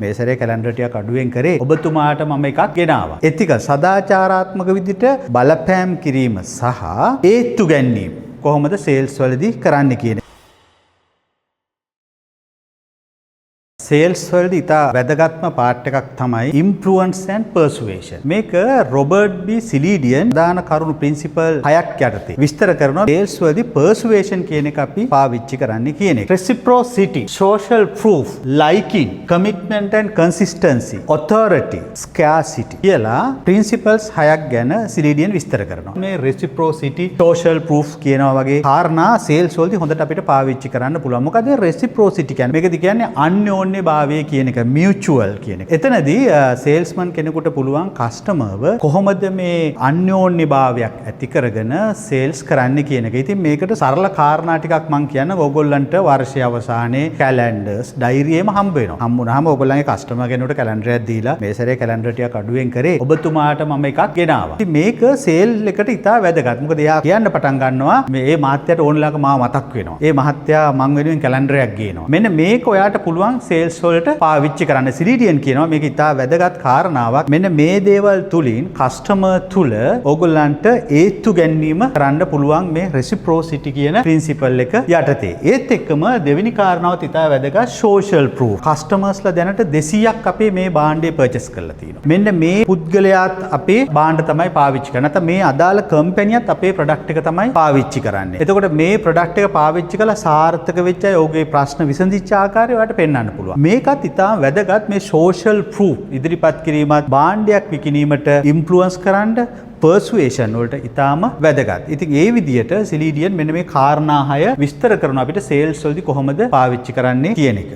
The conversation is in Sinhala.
මේ සැරේ කැලෙන්ඩර් ටිකක් අඩුවෙන් කරේ ඔබතුමාට මම එකක් ගෙනාවා. එතිකල් සදාචාරාත්මක විදිහට බලපෑම් කිරීම සහ ඒත්තු ගැනීම කොහොමද සේල්ස් වලදී කරන්න කියන සේල්ස් වලදී ඉතා වැදගත්ම පාර්ට් එකක් තමයි ඉන්ෆ්ලුවන්ස් ඇන්ඩ් පර්සුවේෂන්. මේක රොබර්ට් බී සිලිඩියන් දාන කරුණු ප්‍රින්සිපල් 6ක් යටතේ විස්තර කරනවා සේල්ස් වලදී පර්සුවේෂන් කියන එක අපි පාවිච්චි කරන්න කියන එක. reciprocity, social proof, liking, commitment and consistency, authority, scarcity කියලා ප්‍රින්සිපල්ස් 6ක් ගැන සිලිඩියන් විස්තර කරනවා. මේ reciprocity, social proof කියනවා වගේ කාරණා සේල්ස් වලදී හොඳට අපිට පාවිච්චි කරන්න පුළුවන්. මොකද reciprocity කියන්නේ මේකද කියන්නේ අන්‍යෝන්‍ය භාවය කියන එක, මියුචුවල් කියන එක. එතනදී සේල්ස්මන් කෙනෙකුට පුළුවන් කස්ටමර්ව කොහොමද මේ අන්‍යෝන්‍ය භාවයක් ඇති කරගෙන සේල්ස් කරන්න කියන එක. ඉතින් මේකට සරල කාරණා ටිකක් මම කියන්න ඕගොල්ලන්ට වර්ෂයේ අවසානයේ කැලෙන්ඩර්ස්, ඩයිරියෙම හම්බ වෙනවා. හම්බුනහම ඕගොල්ලන්ගේ කස්ටමර් කෙනෙකුට කැලෙන්ඩරයක් දීලා මේ සැරේ කැලෙන්ඩර් ටිකක් අඩුවෙන් කරේ ඔබතුමාට මම එකක් ගෙනාවා. ඉතින් මේක සේල් එකට ඉතා වැදගත්. මොකද එයා කියන්න පටන් ගන්නවා මේ මහත්තයාට ඕනලාක මාව මතක් වෙනවා. ඒ මහත්තයා මං වෙනුවෙන් කැලෙන්ඩරයක් ගේනවා. මෙන්න මේක ඔයාට පුළුවන් සේල්ස් වලට පාවිච්චි කරන්න. සිලිඩියන් කියනවා මේක ඉතා වැදගත් කාරණාවක්. මෙන්න මේ දේවල් තුලින් කස්ටමර් තුල ඕගොල්ලන්ට ඒත්තු ගැනීම කරන්න පුළුවන් මේ රෙසිප්‍රොසිටි කියන ප්‍රින්සිපල් එක යටතේ. ඒත් එක්කම දෙවෙනි කාරණාවත් ඉතා වැදගත් සෝෂල් ප්‍රූෆ්. කස්ටමර්ස්ලා දැනට 200ක් අපේ මේ භාණ්ඩය පර්චේස් කරලා තියෙනවා. මෙන්න මේ පුද්ගලයාත් අපේ භාණ්ඩ තමයි පාවිච්චි කරන්නේ. නැත්නම් මේ අදාළ කම්පැනියත් අපේ ප්‍රොඩක්ට් එක තමයි පාවිච්චි කරන්නේ. එතකොට මේ ප්‍රොඩක්ට් එක පාවිච්චි කළා සාර්ථක වෙච්ච අය ඔහුගේ ප්‍රශ්න විසඳිච්ච ආකාරය ඔයාලට පෙන්වන්න පුළුවන්. මේකත් ඉතාම වැදගත් මේ සෝෂල් ප්‍රූෆ් ඉදිරිපත් කිරීමත් භාණ්ඩයක් විකිණීමට ඉන්ෆ්ලුවන්ස් කරන්න පර්සුවේෂන් වලට ඉතාම වැදගත්. ඉතින් ඒ විදිහට සිලිඩියන් මෙන්න මේ කාරණා 6 විස්තර කරනවා අපිට සේල්ස් වලදී කොහොමද පාවිච්චි කරන්නේ කියන එක.